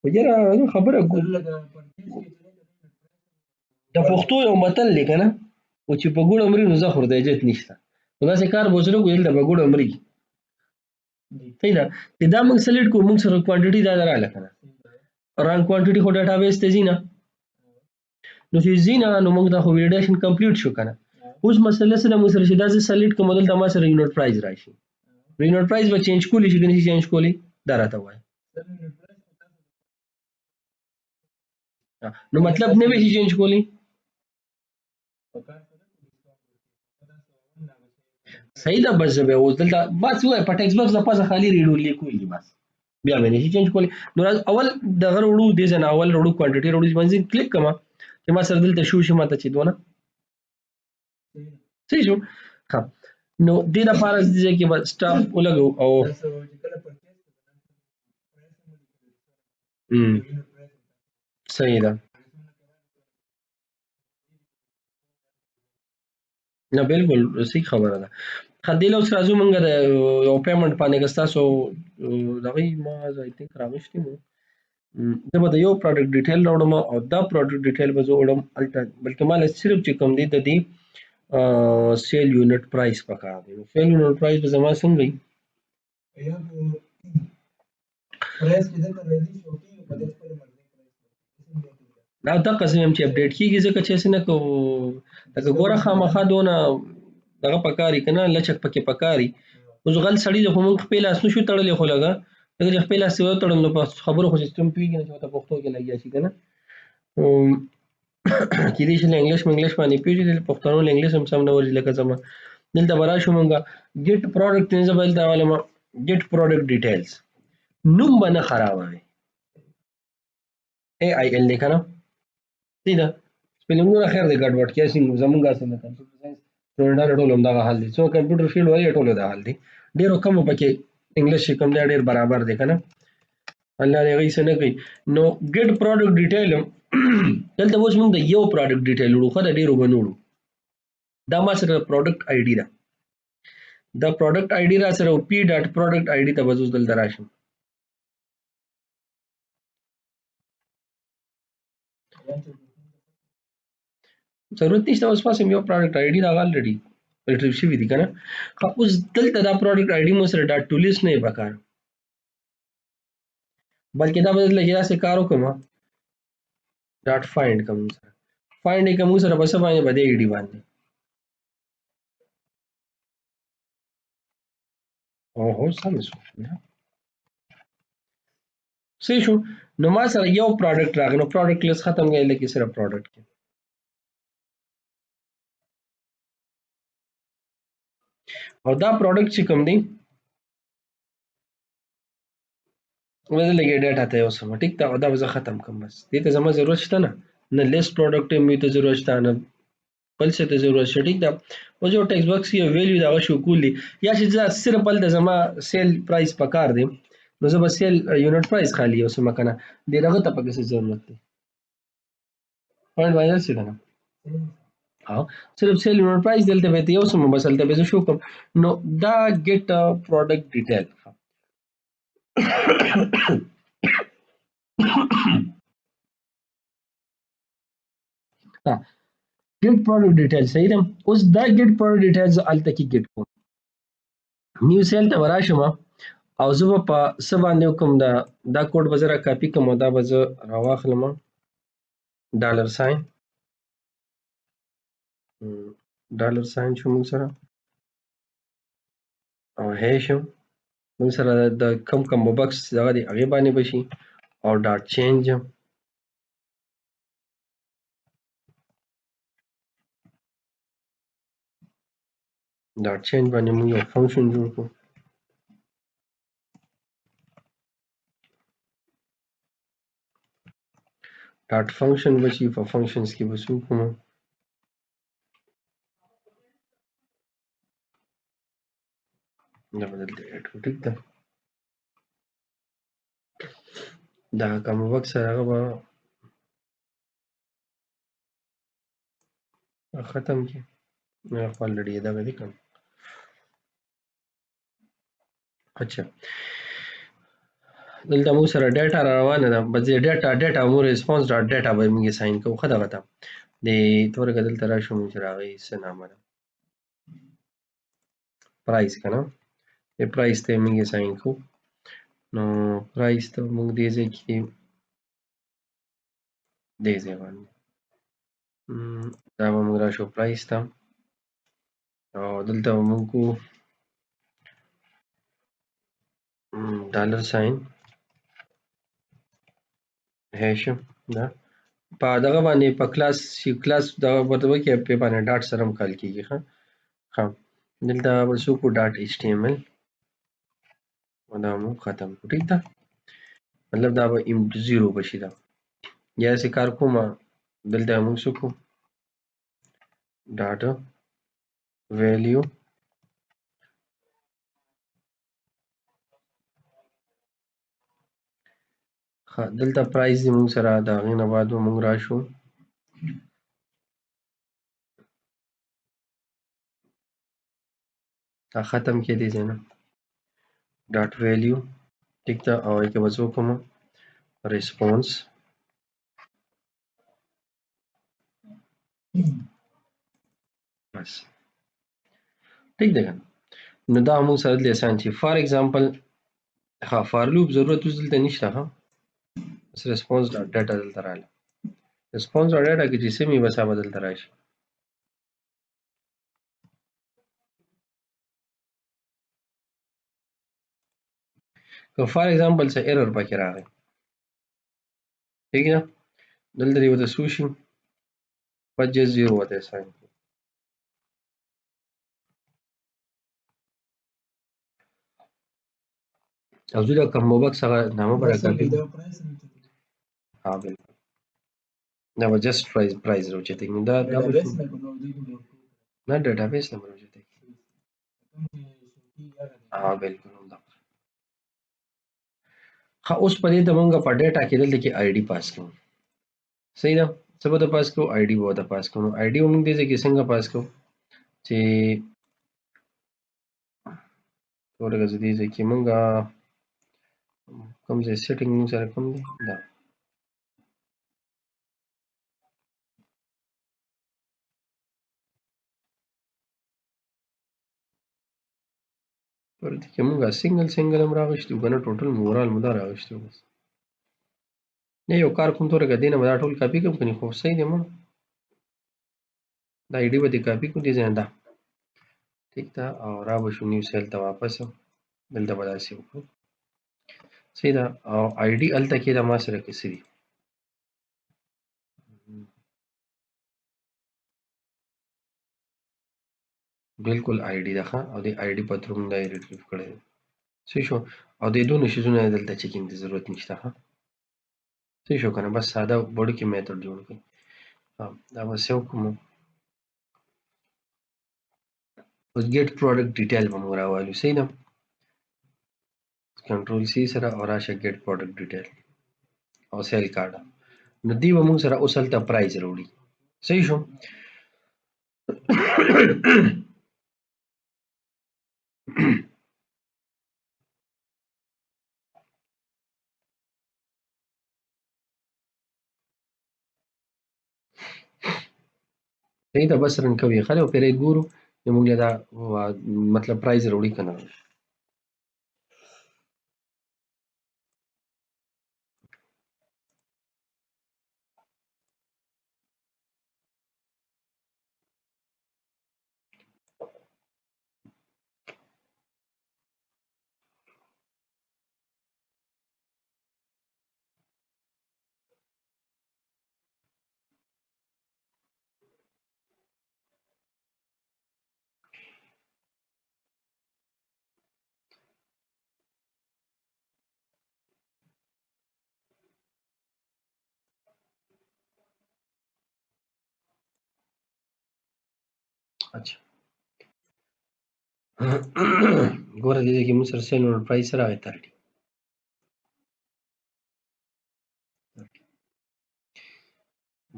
وجره خبره د پښتو یو متل دی کنه او چې په ګوړه مري نو زخر د عزت نشته. نو دا کار بوزره کویل د بګوړه مري صحیح ده. دا موږ سلیکټ کوو موږ سره کوانټیټي دا رااله کنه ران کوانټیټي خو ډاټابیس ته زینا نو چې زینا نو موږ دا خو ویډیشن کمپلیټ شو کنه. اوس مسله سره موږ سره چې دا سلیکټ کوم بدل د ما سره یونټ پرایس راشي. یونټ پرایس به چینج کولی شي کنه چینج کولی دا راته وای. نو مطلب نه به چینج کولی صحیح ده. بس به اوس دلته بس وای په ټیکس باکس د پاسه خالی ریډول لیکول دي بس بیا به نشي چینج کولی. نو اول دغه وړو دې ځنه اول وړو کوانټیټي وړو باندې کلیک کما چې ما سره دلته شو شي ماته چې دونه صحیح شو. ها نو دې لپاره چې به سټاف ولګو او صحیح ده. نه بالکل صحیح خبره ده. خدیله اوس راځو مونږ د یو پیمنټ باندې که ستاسو دغه ما آی تھنک راغشتي مو زه به د یو پروډکټ ډیټیل راوړم او دا پروډکټ ډیټیل به زه وړم هلته بلکې ماله صرف چې کوم دی د دې سیل یونټ پرایس پکار دی. نو سیل یونټ پرایس به زما څنګه وي دا دغه څه هم چې اپډیټ کیږي ځکه چې څه نه کو لکه ګوره خامخا دونه دغه پکاري کنه لچک پکې پکاري. اوس غل سړی خو مونږ خپل لاس نشو تړلی خو لګه لکه چې خپل لاس یو تړم نو په خبرو خو سیستم پیږي نه چې ته پښتو کې لګیا شي کنه کې دې چې انګلیش باندې پیږي پښتو له انګلیش هم سم نه ورځي لکه زما دلته برا شو مونږه ګیټ پروډکټ نه زبل دا علامه ګیټ پروډکټ ډیټیلز نوم باندې خرابوي ای آی ال لیکنه سیده سپیلنګونه خیر دی ګډوډ کیسې زمونږه سره کمپیوټر ساينس سټوډنټانو ټول هم دغه حال دي. څو کمپیوټر فیلډ وایي ټول دا حال دي. ډیرو کم پکې انګلیش کم دی ډیر برابر دی کنه الله دې غي څه نه کوي. نو ګیټ پروډکټ ډیټیل دلته اوس موږ د یو پروډکټ ډیټیل وړو خو د ډیرو بنوړو. دا ما سره پروډکټ آی ډی ده. دا پروډکټ آی ډی را سره پی ډاټ پروډکټ آی ډی ته بزوس دلته راشم. ضرورت نشته اوس پاسم یو پروډکټ آی ډی دا الریډي ریټریو شوی دی کنه. خو اوس دلته دا پروډکټ آی ډی مو سره ډاټ ټو لیست نه پکار بلکې دا بدل لګیا سه کار وکم ډاټ فایند کوم سره فایند کوم سره بس باندې بده ای ډی باندې او هو سم شو صحیح شو. نو ما سره یو پروډکټ راغی نو پروډکټ لیست ختم غي لکه صرف پروډکټ کې او دا پروډکټ چې کوم دی وزه لګي ډاټا ته اوسم ټیک دا دا وزه ختم کوم بس دې ته زما ضرورت شته نه لیست پروډکټ می ته ضرورت شته نه بل څه ته ضرورت شته ټیک دا او جو ټیکس باکس یو ویلیو دا شو کولی یا چې صرف بل د زما سیل پرایس پکار دی نو زه به سیل یونټ پرایس خالی اوسم کنه دې دغه ته پکې څه ضرورت دی پوینټ وایل څه کنه ها صرف سیل یونټ پرایس دلته به یو سم بس دلته به شو کوم نو دا ګیټ پروډکټ ډیټیل ها ګیټ پروډکټ ډیټیل صحیح ده. اوس دا ګیټ پروډکټ ډیټیلز الته کې ګیټ کوم نیو سیل ته وراشم او زه په څه باندې کوم دا کوډ به زه را کاپي کوم دا به زه راواخلم ډالر ساين شو موږ سره او هیش موږ سره د کم بکس دغه دی هغه باندې بشي او ډاټ چینج ډاټ چینج باندې موږ یو فنکشن جوړ کړو ډاټ فنکشن بشي په فنکشنز کې به څه وکړو دا به دلته اډ کړو ټیک ده دا کوم وخت سره هغه به ختم کی already دا غدي کوم اچھا دلته مو سره ډیټا روانه ده بس ډیټا مو ریسپانس ډاټ ډیټا به موږ ساين کوو خدای غته د تور غدل تر شو موږ راغی سنامه ده پرایس کنه د پرایس ته موږ ساين کوو نو پرایس ته موږ دې ځکه دې ځوان دا به موږ راشو پرایس ته او دلته موږ کو ډالر ساين هیش دا په دغه باندې په کلاس دغه ورته کې په باندې ډاټ سره هم کال کیږي ها دلته وسو کو ډاټ ایچ ټی ایم ایل دا مو ختم ټیک ده مطلب دا به ام 0 بشي دا یا سې کار کوم دلته موږ سکو ډاټا ویلیو دلته پرایس دی موږ سره دا غینه بعد موږ راشو دا ختم کې دي نه ډاټ ویلیو ټیک ده او کې وځو کوم ریسپانس بس ټیک ده نو دا موږ سره د اسان چې فار ایگزامپل ها فار لوپ ضرورت دلته نشته ها بس ریسپانس ډاټ ډیټا دلته رااله ریسپانس ډاټ ډیټا کې چې سمي بس بدل راشي که فار ایگزامپل څه ایرر پکې راغی ٹھیک ہے دلته دی وته سوشي 50 وته ساين او زه کوم وبک سره نامه برکاتې ها بالکل دا و جست پرایز راوچته دا نه ډیټابیس نمبر راوچته ها بالکل دا خا اوس په دې ته مونږ په ډیټا کې دلته کې آی ډي پاس کوو صحیح ده څه به پاس کوو آی ډي به پاس کوو آی ډي مونږ دې کې څنګه پاس کوو چې ورګه دې کې مونږ کوم ځای سیټینګ مونږ سره کوم دی دا ورته کې مونږه سنگل هم راغشتو کنه ټوټل مورال مدا راغشتو بس نه یو کار کوم تورګه دینه مدا ټول کاپی کوم کني خو صحیح دی مونږ دا آی ډي به کاپی کو دي زنده ٹھیک ده او را به شو نیو سیل ته واپس دلته به داسې وکړو صحیح ده او آی ډي الته کې دا ما سره کې سری بالکل آی ډي ده او د آی ډي په تر موږ دای ریټریو کړی صحیح شو او د دوه شیزونه دلته چیکینګ د ضرورت نشته ها صحیح شو کنه بس ساده وړو کې میتھډ جوړ کړئ دا به سیو کوم اوس ګیټ پروډکټ ډیټیل به موږ راوالو صحیح ده کنټرول سی سره او راشه ګیټ پروډکټ ډیټیل او سیل کارت نو دی به موږ سره اوس هلته پرایز وروړي صحیح شو صحیح ده بس رن کوي خلک پیرې ګورو موږ دا مطلب پرایز وروړي کنه اچھا ګوره دې کې موږ سره سیل نوټ پرایس راغی 30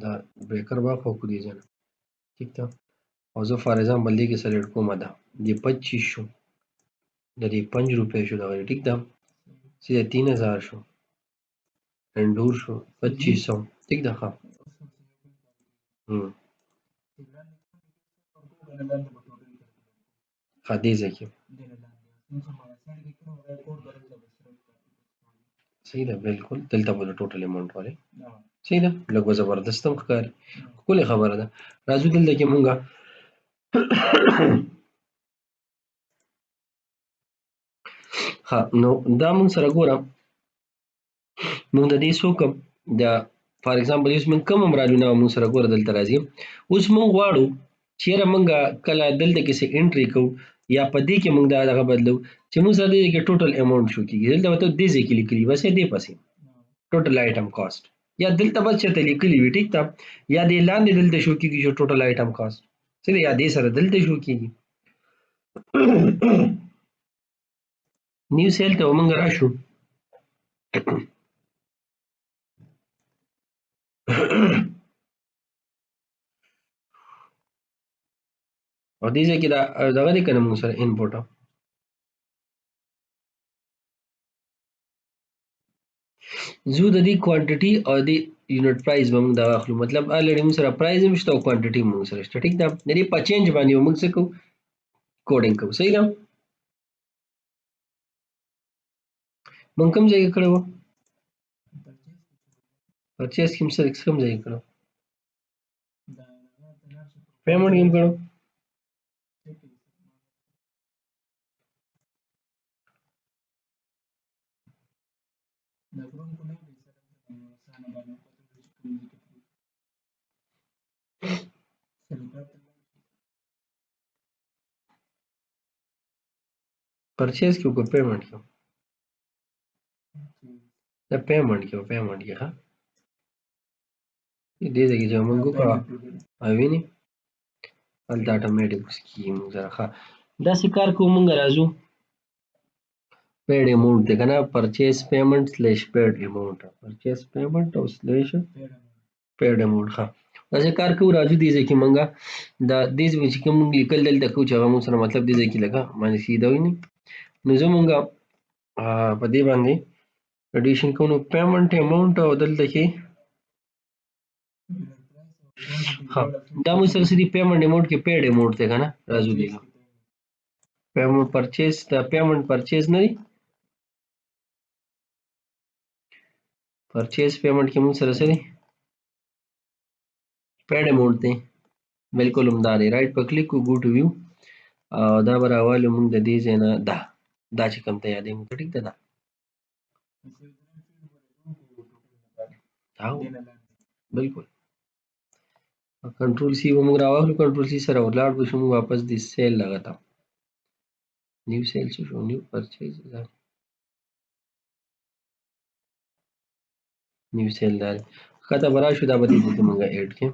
دا بریکر واخو کو دي ځنه ٹھیک ده او زه فار ایگزامپل دې کې سلیکټ کوم دا دې 25 شو د دې 5 روپے شو دا ټیک ده سیده 3000 شو انډور شو 2500 ٹھیک ده ښه ښه دې ځای کې صحیح ده بالکل دلته به د ټوټل اماونټ وایي صحیح ده لږ به زبردست هم ښکاري ښکلې خبره ده راځو دلته کې مونږه ها نو دا مونږ سره ګوره مونږ د دې څو کم د فار ایگزامپل اوس مونږ کم هم رالونه مونږ سره ګوره دلته راځي اوس مونږ غواړو چیرې مونږ کله دلته کې څه انټري کوو یا په دې کې مونږ دغه بدلو چې مونږ سره دې کې ټوټل اماونټ شو کېږي دلته به ته دې ځای کې لیکلي بس دې پسې ټوټل آیټم کاسټ یا دلته بس چېرته لیکلي وي ټیک ده یا دې لاندې دلته شو کېږي چې ټوټل آیټم کاسټ څه دی یا دې سره دلته شو کېږي نیو سیل ته مونږ راشو او دې ځای کې دا دغه دی که نه مونږ سره انپوټ زو د دې کوانټیټي او د یونټ پرایس به موږ دا واخلو مطلب الریډي موږ سره پرایس هم شته او کوانټیټي موږ سره شته ټیک ده د دې په چینج باندې موږ څه کوو کوډینګ کوو صحیح ده موږ کوم ځای کې کړی وو پرچیز کې موږ سره کوم ځای کې کړو پیمنټ کې هم کړو پرچیز کې وکړو پیمنټ کې دا پیمنټ کې پیمنټ کې ها دې ځای کې چې موږ وکړو ویني هلته اټومیټیک کیږي موږ سره ښه داسې کار کوو موږ راځو paid amount دی که نه purchase payment slash paid amount purchase payment او slash paid amount ښه داسې کار کوو راځو دې ځای کې موږ دا دې ځای چې کوم موږ لیکل دلته کوو چې هغه موږ سره مطلب دې ځای کې لکه باندې سیده ویني نو زه موږ په دې باندې اډیشن کوو نو پیمنټ اماونټ او دلته کې ها دا موږ سره سړي پیمنټ اماونټ کې پیډ اماونټ دی که نه راځو دې پیمنټ پرچیز دا پیمنټ پرچیز نه دی پرچیز پیمنٹ کې موږ سره څه دی پیډ اماونټ دی بالکل همدا دی رائټ په کلیک کو ګو ټو ویو او دا به راوالو موږ د دې ځای نه دا چې کوم ته یادوي موږ ته ټیک ده دا بالکل کنټرول سی به موږ راواخلو کنټرول سی سره ولاړ به شو موږ واپس د سیل دغه ته نیو سیل څه شو نیو پرچیز نیو سیل دار ښکته به راشو دا به دې کې موږ ایډ کړو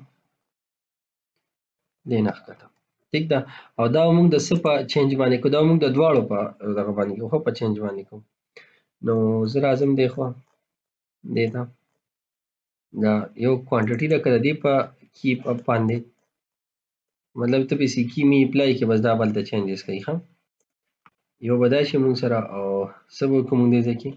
دې نه ښکته ٹھیک ده او دا موږ د څه په چینج باندې کوو دا موږ د دواړو په دغه باندې کوو په چینج باندې کوو نو زه راځم دی خوا دې ته دا یو کوانټیټي ده که د دې په کیپ اپ باندې مطلب ته پسې کی می اپلای کې بس دا بل ته چینجز کوي ښه یو به دا شي موږ سره او څه به وکړو موږ دې ځای کې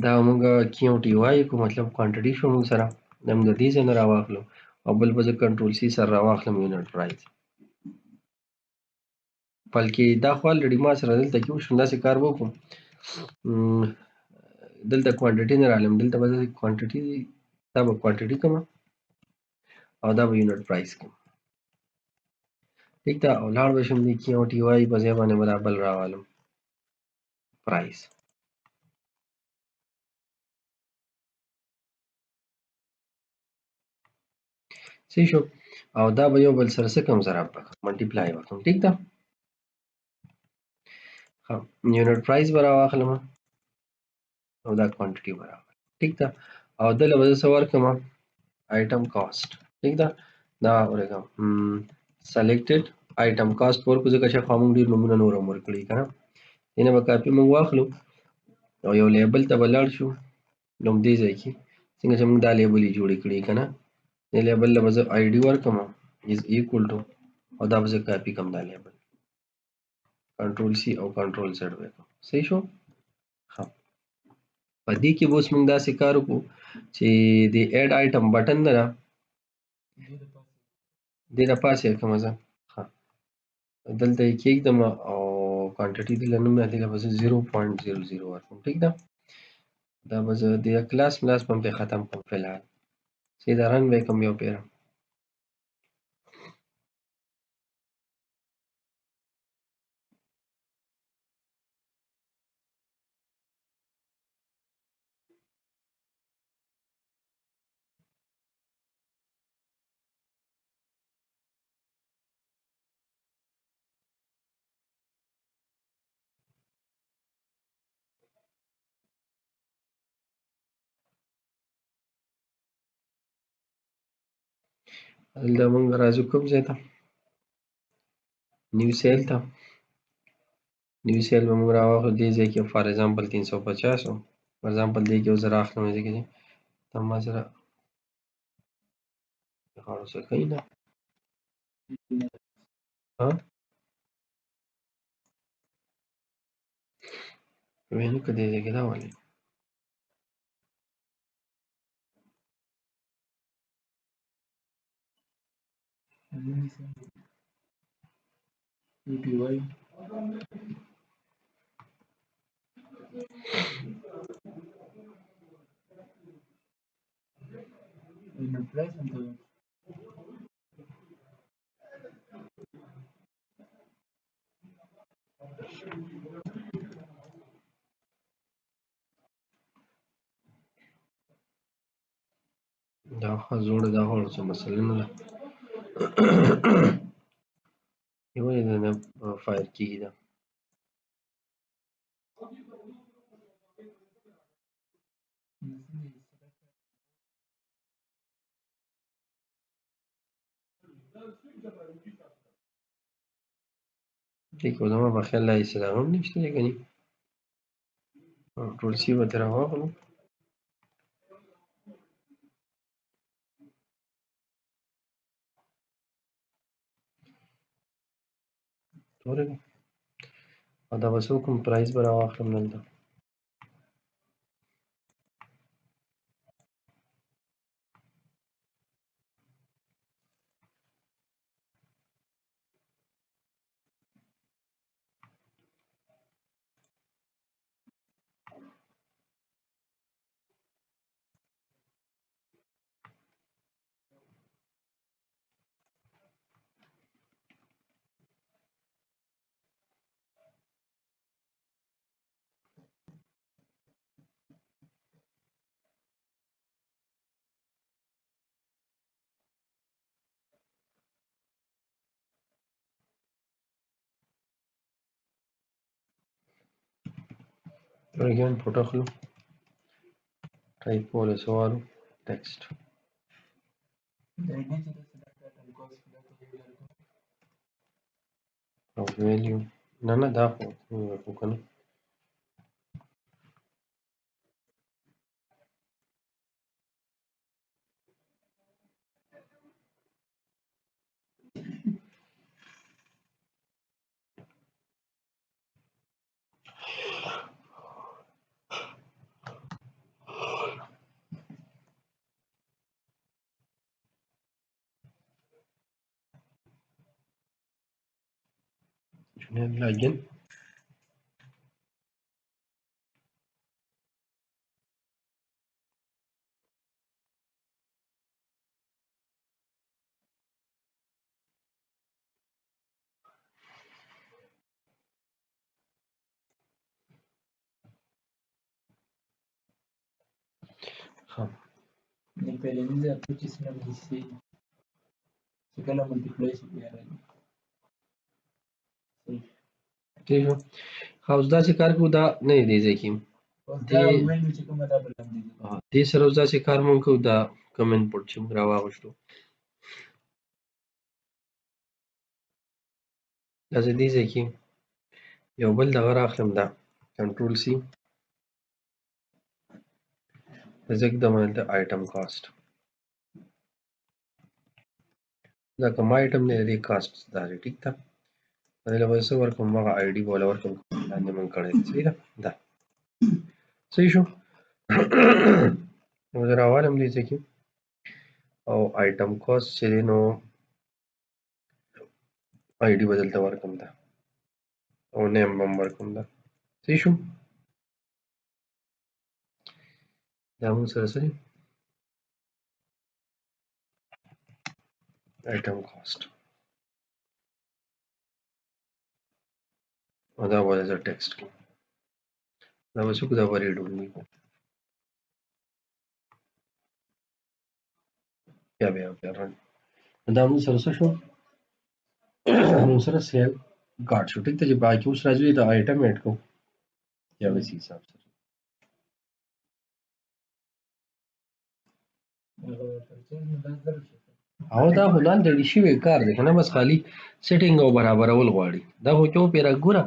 دا موږ کیو ټي وای کو مطلب کوانټیټي شو موږ سره دا موږ د دې ځای نه راواخلو او بل به زه کنټرول سی سره راواخلم یونټ پرایس بلکې دا خو الریډي ما سره دلته کې وشو داسې کار به وکړو دلته کوانټیټي نه رالم دلته به زه کوانټیټي دا به کوانټیټي کوم او دا به یونټ پرایس کوم ٹھیک ده او لاړ به شم دې کیو ټي وای په ځای باندې به دا بل راوالم پرایس صحیح شو او دا به یو بل سره څه کوم ضرب وکړم ملټیپلای وکړم ټیک ده یونټ پرایس به راواخلم او دا کوانټیټي به راواخلم ټیک ده او دله به زه څه ورکړم آیټم کاسټ ٹھیک ده دا ورکړم selected item cost پر کو ځکه چې خو موږ ډېر نومونه نور هم ورکړي کنه دینه به کاپي موږ واخلو او یو لیبل ته به لاړ شو نو دې ځای کې څنګه چې موږ دا لیبل یې جوړې کړي کنه دې لیبل له به زه آی ډي ورکړم از ایکول ټو او دا به زه کاپي کړم دا لیبل کنټرول سی او کنټرول زیډ وکړم صحیح شو ها په دې کې به اوس موږ داسې کار وکړو چې د اډ آیټم بټن ده دې د پاسه یې کومه زه ها دلته یې کېږدم او کوانټټي دې له نوم نه دې له به زه 0.00 ورکړم ټیک ده دا به زه د کلاس ملاس به هم پرې ختم کړم فی الحال سیده رن به یې کړم یو پیره دلته موږ راځو کوم ځای ته نیو سیل ته نیو سیل به موږ راواخلو دې ځای کې فار ایگزامپل 350 و فار ایگزامپل دې کې یو زه رااخلم دې کې ته ما سره غاړو څه کوي نه ها وینو که دې ځای کې دا ولې دا ښه زوړه دا غاړو څه مسله نه ده ولې نه فایر کېږي دا دې کې زما په خیال لا هېڅ هم نشته دی کني کنټرول سی به ترې راواخلو ورګه او دا به څه وکړم پرایس به راواخلم دلته again photo اخلو type ولا سوالو text of value نه نه دا خو کنه جناب لاجن ها ٹھیک ہے ها اوس داسې کار کوو دا نه دی ځای کې دې سره اوس داسې کار مونږ کوو دا کوم انپوټ چې موږ راواغوستو دا زه دې ځای کې یو بل دغه راخلم، دا کنټرول سی، زه ږدم دلته آیټم کاسټ، دا کوم آیټم دی د دې کاسټ دا دی. ټیک ده، دې له به څه ورکړم، هغه آی ډي به وله ورکړم لاندې مونږ کړی دی. صحیح ده، دا صحیح شو. نو زه راوالم دې ځای کې او آیټم کاسټ چې دی نو آی ډي به دلته ورکړم دا او نیم به هم ورکړم دا. صحیح شو. دا مونږ سره څه دی، آیټم کاسټ، او دا به زه ټیکسټ کړم، دا به څه کړو، دا به ریډ ونیو، بیا رن. دا مونږ سره څه شو، مونږ سره سیل ګاډ شو. ټیک ده، چې باقي اوس راځي دا آیټم ایډ کوو یا وسی حساب سره. او دا خو لاندې ډي شوی کار دی که نه، بس خالي سیټینګ او برابرول غواړي. دا خو چې وپېره ګوره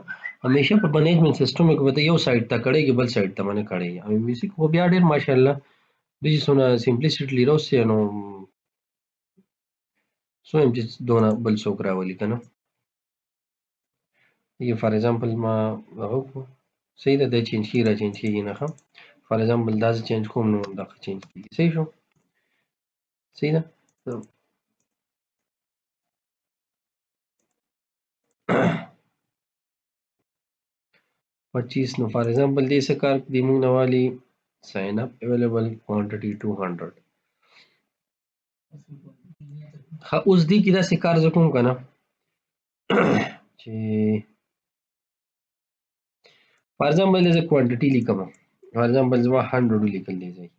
همیشه په منیجمنټ سیسټم کې به ته یو سایډ ته کړی بل سایډ ته باندې کړی، او میوزیک خو بیا ډېر ماشاءالله دوی چې څونه سمپلیسټلی راوستي نو څه وایم چې دونه بل څوک راولي که نه. یو فار ایگزامپل ما هغه وکړو، صحیح ده، دا چینج کېږي را چینج کېږي نه ښه. فار ایگزامپل دا زه چینج کوم نو دغه چینج کېږي. صحیح شو، صحیح ده. 25 نو فار ایگزامپل دې څه کار دې موږ نه والي ساین اپ اویلیبل کوانټیټي 200. ښه اوس دې کې داسې کار زه کوم که نه چې فار ایگزامپل زه کوانټیټي لیکم، فار ایگزامپل زما 100 ولیکل دی ځای،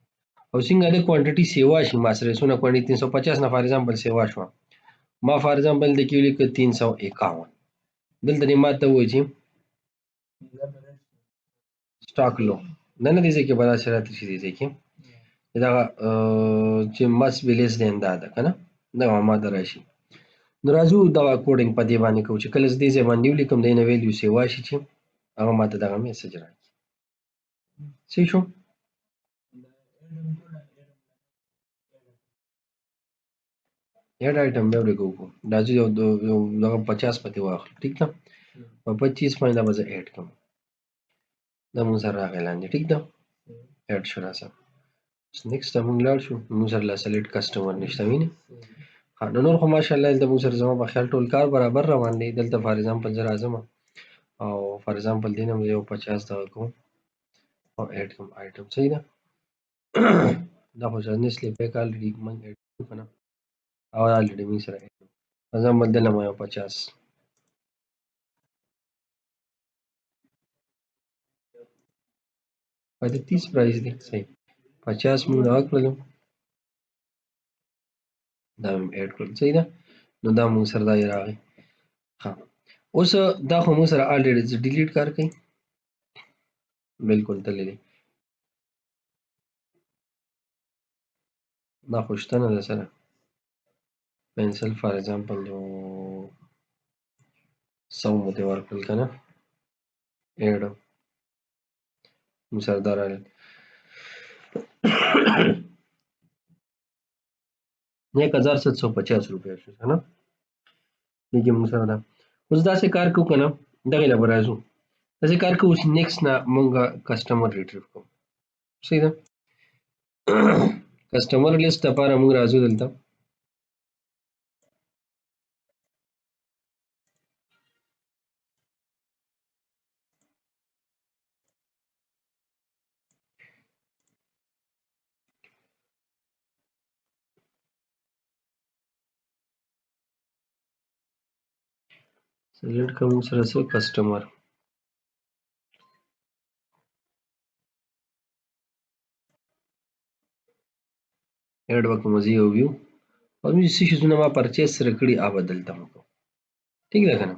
او څنګه د کوانټیټي سیوا شي ما سره څونه کوانټیټي 350 نه فار ایگزامپل سیوا شوه، ما فار ایگزامپل د کې ولیکه 351. دلته دې ما ته ووایي چې سټاک لو نه دې ځای کې به داسې راته شي، دې ځای کې دغه چې مست بي لیس دین دا ده که نه، دغه ماته راشي. نو راځو دغه کوډینګ په دې باندې کوو چې کله زه دې ځای باندې ولیکم د نه ویلیو سیوا شي چې هغه ماته دغه میسج راکړي. صحیح شو. ایډ آیټم بیا ورې کوو، راځو یو دغه 50 پتې واخلو. ټیک ده، په 25 باندې دا به زه ایډ کړم، دا مونږ سره راغی لاندې. ټیک ده، ایډ شو راسره. نیکسټ ته مونږ لاړ شو، مونږ سره لا سلیکټ کسټمر نشته وینې. نو نور خو ماشاءالله دلته مونږ سره زما په خیال ټول کار برابر روان دی. دلته فار ایگزامپل زه راځم او فار ایگزامپل دې نه مې یو 50 دغه کوم او ایډ کوم آیټم. صحیح ده. دا خو نیسلی پیک الریډي مونږ ایډ کړو که نه، او الریډي مونږ سره ایډ کړو. فار ایگزامپل دلته مو یو 50 باندې 30 پرایس دی. صحیح 50 مونږ دغه کړلو، دا مې ایډ کړل. صحیح ده، نو دا مونږ سره دا یې راغی. ښه اوس دا خو مونږ سره الریډي زه ډیلیټ کار کوي بالکل تللی دی، دا خو شته نه ده سره. پنسل فار ایگزامپل یو 100 مو دې ورکړل که نه، ایډ مونږ سره دا راغلی 1750 روپۍ شو که نه، دې کې مونږ سره ده. اوس داسې کار کوو که نه، دغې له به راځو داسې کار کوو. اوس نیکسټ نه مونږ کسټمر ریټریو کوو. صحیح ده، کسټمر لیست لپاره مونږ راځو دلته سلیکټ کوو، مونږ سره څه کسټمر ایډ وکړو، مزه یو ویو او څه شیزونه ما پرچیز سره کړي هغه به دلته وکړو. ټیک ده که نه.